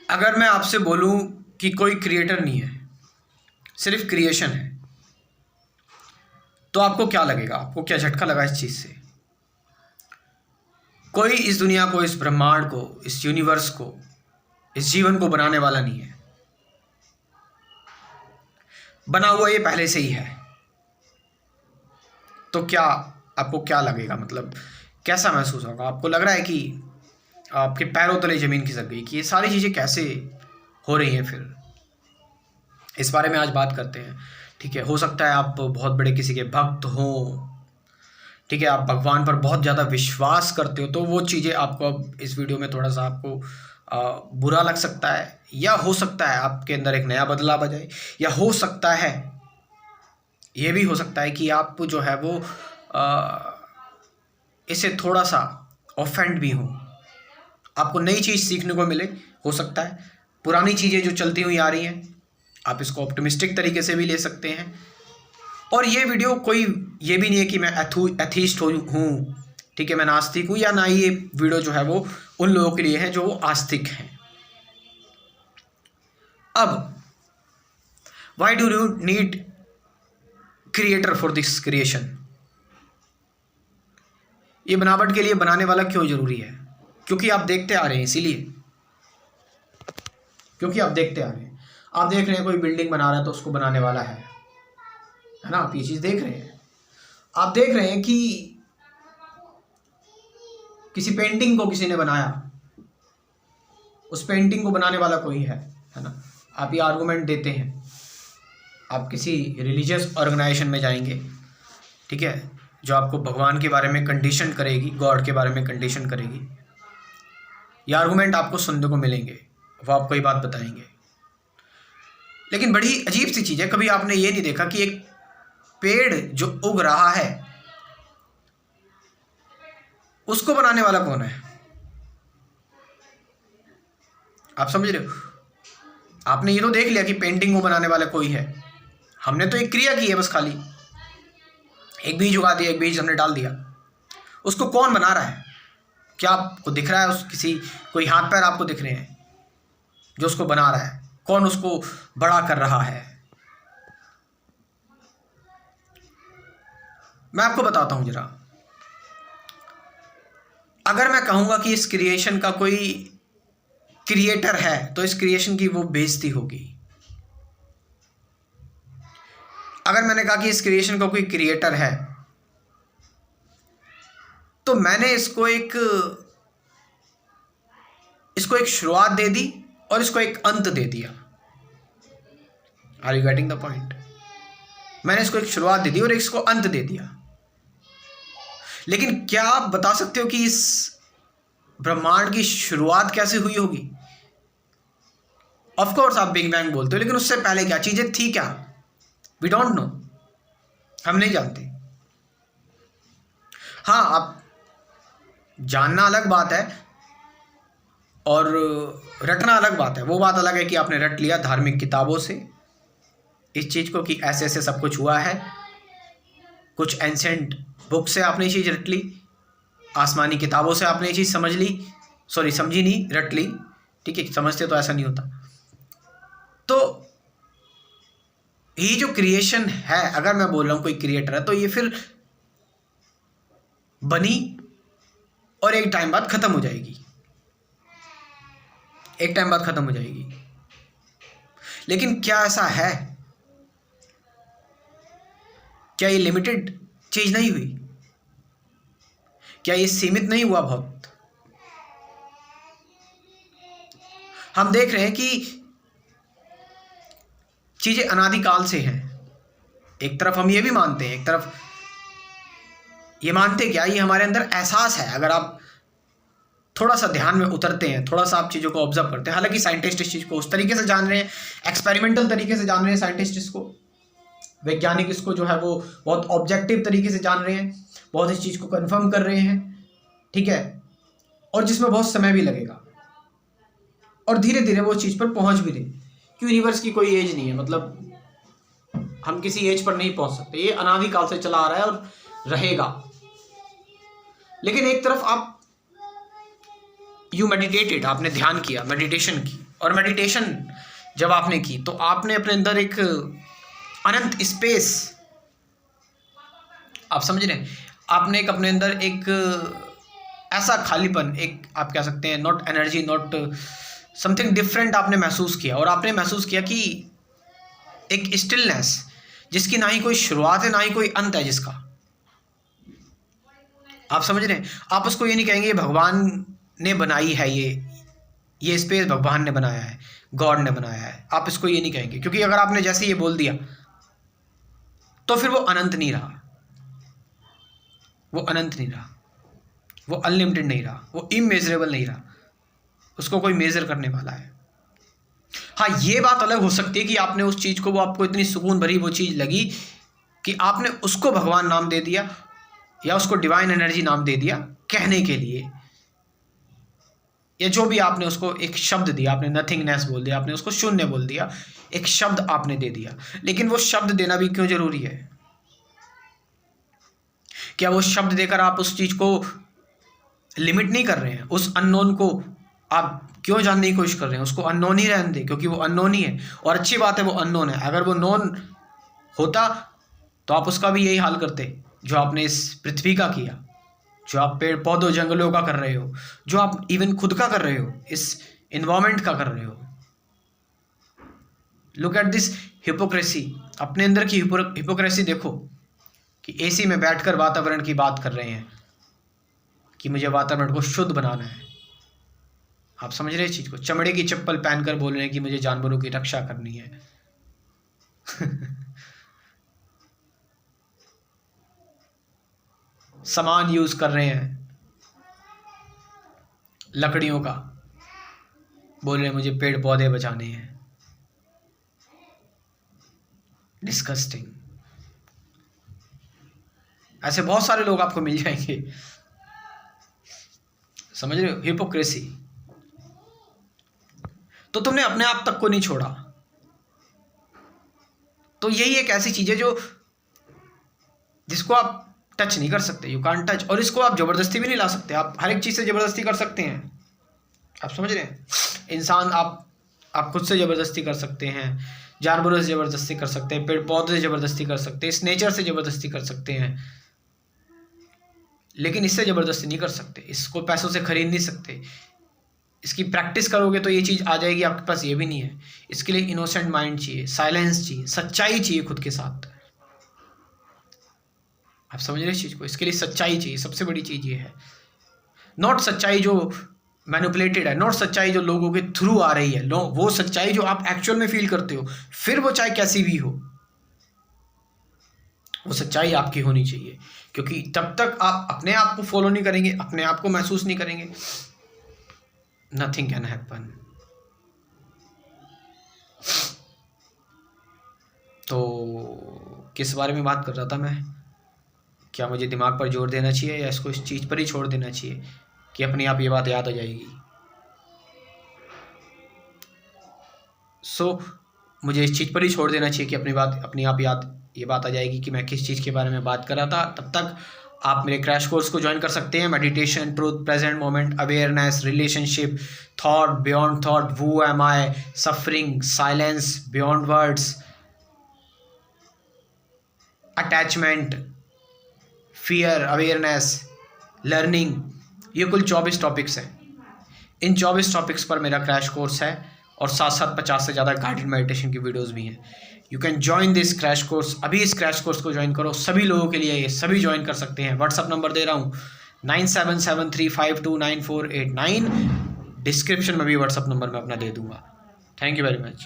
अगर मैं आपसे बोलूं कि कोई क्रिएटर नहीं है, सिर्फ क्रिएशन है, तो आपको क्या लगेगा? आपको क्या झटका लगा इस चीज़ से? कोई इस दुनिया को, इस ब्रह्मांड को, इस यूनिवर्स को, इस जीवन को बनाने वाला नहीं है। बना हुआ ये पहले से ही है। तो क्या आपको क्या लगेगा? मतलब कैसा महसूस होगा? आपको लग रहा है कि आपके पैरों तले ज़मीन खिसक गई कि ये सारी चीज़ें कैसे हो रही हैं? फिर इस बारे में आज बात करते हैं। ठीक है, हो सकता है आप बहुत बड़े किसी के भक्त हों, ठीक है, आप भगवान पर बहुत ज़्यादा विश्वास करते हो, तो वो चीज़ें आपको अब इस वीडियो में थोड़ा सा आपको बुरा लग सकता है, या हो सकता है आपके अंदर एक नया बदलाव आ जाए, या हो सकता है, ये भी हो सकता है कि आप जो है वो इससे थोड़ा सा ऑफेंड भी हो, आपको नई चीज़ सीखने को मिले। हो सकता है पुरानी चीज़ें जो चलती हुई आ रही हैं, आप इसको ऑप्टिमिस्टिक तरीके से भी ले सकते हैं। और ये वीडियो कोई ये भी नहीं है कि मैं एथीस्ट हूँ, ठीक है, मैं नास्तिक हूँ, या ना ही ये वीडियो जो है वो उन लोगों के लिए है जो आस्तिक हैं। अब why do you need creator for this creation? ये बनावट के लिए बनाने वाला क्यों जरूरी है? क्योंकि आप देखते आ रहे हैं, इसीलिए, क्योंकि आप देखते आ रहे हैं। आप देख रहे हैं कोई बिल्डिंग बना रहा है तो उसको बनाने वाला है ना? आप ये चीज़ देख रहे हैं। आप देख रहे हैं कि किसी पेंटिंग को किसी ने बनाया, उस पेंटिंग को बनाने वाला कोई है ना? आप ये आर्गूमेंट देते हैं। आप किसी रिलीजियस ऑर्गेनाइजेशन में जाएंगे, ठीक है, जो आपको भगवान के बारे में कंडीशन करेगी, गॉड के बारे में कंडीशन करेगी, ये आर्गूमेंट आपको सुनने को मिलेंगे, वो आपको ये बात बताएंगे। लेकिन बड़ी अजीब सी चीज़ है, कभी आपने ये नहीं देखा कि एक पेड़ जो उग रहा है उसको बनाने वाला कौन है? आप समझ रहे हो? आपने ये तो देख लिया कि पेंटिंग को बनाने वाला कोई है, हमने तो एक क्रिया की है बस, खाली एक बीज उगा दिया, एक बीज हमने डाल दिया। उसको कौन बना रहा है? क्या आपको दिख रहा है? उस किसी कोई हाथ पैर आपको दिख रहे हैं जो उसको बना रहा है? कौन उसको बड़ा कर रहा है? मैं आपको बताता हूं जरा। अगर मैं कहूंगा कि इस क्रिएशन का कोई क्रिएटर है तो इस क्रिएशन की वो बेइज्जती होगी। अगर मैंने कहा कि इस क्रिएशन का कोई क्रिएटर है तो मैंने इसको एक शुरुआत दे दी और इसको एक अंत दे दिया। Are you getting the point? मैंने इसको एक शुरुआत दे दी और इसको अंत दे दिया। लेकिन क्या आप बता सकते हो कि इस ब्रह्मांड की शुरुआत कैसे हुई होगी? ऑफ कोर्स आप बिग बैंग बोलते हो, लेकिन उससे पहले क्या चीजें थी? क्या वी डोंट नो, हम नहीं जानते। हाँ, आप जानना अलग बात है और रटना अलग बात है। वो बात अलग है कि आपने रट लिया धार्मिक किताबों से इस चीज़ को कि ऐसे ऐसे सब कुछ हुआ है, कुछ एंसेंट बुक से आपने ये चीज़ रट ली, आसमानी किताबों से आपने ये चीज़ समझ ली, सॉरी समझी नहीं, रट ली, ठीक है, समझते तो ऐसा नहीं होता। तो ये जो क्रिएशन है, अगर मैं बोल रहा हूँ कोई क्रिएटर है, तो ये फिर बनी और एक टाइम बाद खत्म हो जाएगी, एक टाइम बाद खत्म हो जाएगी। लेकिन क्या ऐसा है? क्या ये लिमिटेड चीज नहीं हुई? क्या ये सीमित नहीं हुआ? बहुत हम देख रहे हैं कि चीजें अनादिकाल से हैं। एक तरफ हम ये भी मानते हैं, एक तरफ ये मानते क्या, ये हमारे अंदर एहसास है। अगर आप थोड़ा सा ध्यान में उतरते हैं, थोड़ा सा आप चीज़ों को ऑब्जर्व करते हैं, हालांकि साइंटिस्ट इस चीज़ को उस तरीके से जान रहे हैं, एक्सपेरिमेंटल तरीके से जान रहे हैं साइंटिस्ट इसको, वैज्ञानिक इसको जो है वो बहुत ऑब्जेक्टिव तरीके से जान रहे हैं, बहुत इस चीज़ को कंफर्म कर रहे हैं, ठीक है, और जिसमें बहुत समय भी लगेगा और धीरे धीरे वो चीज़ पर पहुंच भी रहे कि यूनिवर्स की कोई एज नहीं है, मतलब हम किसी एज पर नहीं पहुंच सकते, ये अनादिकाल से चला आ रहा है और रहेगा। लेकिन एक तरफ आप यू मेडिटेटेड, आपने ध्यान किया, मेडिटेशन की, और मेडिटेशन जब आपने की तो आपने अपने अंदर एक अनंत स्पेस, आप समझ रहे हैं, आपने एक अपने अंदर एक ऐसा खालीपन, एक आप कह सकते हैं not energy, not something different आपने महसूस किया। और आपने महसूस किया कि एक स्टिलनेस जिसकी ना ही कोई शुरुआत है ना ही कोई अंत है जिसका, आप समझ रहे हैं। आप उसको ये नहीं कहेंगे भगवान ने बनाई है, ये स्पेस भगवान ने बनाया है, गॉड ने बनाया है, आप इसको ये नहीं कहेंगे, क्योंकि अगर आपने जैसे ये बोल दिया तो फिर वो अनंत नहीं रहा, वो अनंत नहीं रहा, वो अनलिमिटेड नहीं रहा, वो इमेजरेबल नहीं रहा, उसको कोई मेजर करने वाला है। हाँ, ये बात अलग हो सकती है कि आपने उस चीज़ को, वो आपको इतनी सुकून भरी वो चीज़ लगी कि आपने उसको भगवान नाम दे दिया या उसको डिवाइन एनर्जी नाम दे दिया कहने के लिए, या जो भी आपने उसको एक शब्द दिया, आपने नथिंगनेस बोल दिया, आपने उसको शून्य बोल दिया, एक शब्द आपने दे दिया। लेकिन वो शब्द देना भी क्यों जरूरी है? क्या वो शब्द देकर आप उस चीज़ को लिमिट नहीं कर रहे हैं? उस अननोन को आप क्यों जानने की कोशिश कर रहे हैं? उसको अननोन ही रहने दें, क्योंकि वो अननोन ही है। और अच्छी बात है वो अननोन है। अगर वो नोन होता तो आप उसका भी यही हाल करते जो आपने इस पृथ्वी का किया, जो आप पेड़ पौधों जंगलों का कर रहे हो, जो आप इवन खुद का कर रहे हो, इस इन्वायरमेंट का कर रहे हो। लुक एट दिस हिपोक्रेसी, अपने अंदर की हिपोक्रेसी देखो कि एसी में बैठकर वातावरण की बात कर रहे हैं कि मुझे वातावरण को शुद्ध बनाना है। आप समझ रहे हैं इस चीज़ को? चमड़े की चप्पल पहनकर बोल रहे हैं कि मुझे जानवरों की रक्षा करनी है। सामान यूज कर रहे हैं लकड़ियों का, बोल रहे हैं मुझे पेड़ पौधे बचाने हैं। डिस्कस्टिंग। ऐसे बहुत सारे लोग आपको मिल जाएंगे, समझ रहे हो? हिपोक्रेसी। तो तुमने अपने आप तक को नहीं छोड़ा। तो यही एक ऐसी चीज है जो जिसको आप टच नहीं कर सकते, यू कांट टच। और इसको आप जबरदस्ती भी नहीं ला सकते। आप हर एक चीज से जबरदस्ती कर सकते हैं, आप समझ रहे हैं? इंसान आप खुद से जबरदस्ती कर सकते हैं, जानवरों से जबरदस्ती कर सकते हैं, पेड़ पौधे से जबरदस्ती कर सकते हैं, इस नेचर से जबरदस्ती कर सकते हैं, लेकिन इससे जबरदस्ती नहीं कर सकते। इसको पैसों से खरीद नहीं सकते। इसकी प्रैक्टिस करोगे तो ये चीज़ आ जाएगी आपके पास, ये भी नहीं है। इसके लिए इनोसेंट माइंड चाहिए, साइलेंस चाहिए, सच्चाई चाहिए खुद के साथ। आप समझ रहे इस चीज़ को? इसके लिए सच्चाई चाहिए, सबसे बड़ी चीज़ ये है। नॉट सच्चाई जो मैनिपुलेटेड है, नॉट सच्चाई जो लोगों के थ्रू आ रही है, वो सच्चाई जो आप एक्चुअल में फील करते हो, फिर वो चाहे कैसी भी हो, वो सच्चाई आपकी होनी चाहिए। क्योंकि तब तक आप अपने आप को फॉलो नहीं करेंगे, अपने आप को महसूस नहीं करेंगे, नथिंग कैन हैपन। तो किस बारे में बात कर रहा था मैं? क्या मुझे दिमाग पर जोर देना चाहिए या इसको इस चीज़ पर ही छोड़ देना चाहिए कि अपने आप ये बात याद आ जाएगी? मुझे इस चीज़ पर ही छोड़ देना चाहिए कि अपनी आप ये बात आ जाएगी कि मैं किस चीज़ के बारे में बात कर रहा था। तब तक आप मेरे क्रैश कोर्स को ज्वाइन कर सकते हैं। Meditation, truth, present moment, awareness, relationship, thought, beyond thought, who am I, suffering, silence, beyond words, attachment, fear, awareness, learning, ये कुल 24 टॉपिक्स हैं। इन 24 टॉपिक्स पर मेरा क्रैश कोर्स है और साथ साथ 50 से ज़्यादा गाइडेड मेडिटेशन की वीडियोस भी हैं। You can join this crash course. अभी इस क्रैश कोर्स को ज्वाइन करो। सभी लोगों के लिए ये सभी ज्वाइन कर सकते हैं। व्हाट्सअप नंबर दे रहा हूँ 9773529489। डिस्क्रिप्शन में भी व्हाट्सअप नंबर मैं अपना दे दूँगा। Thank you very much.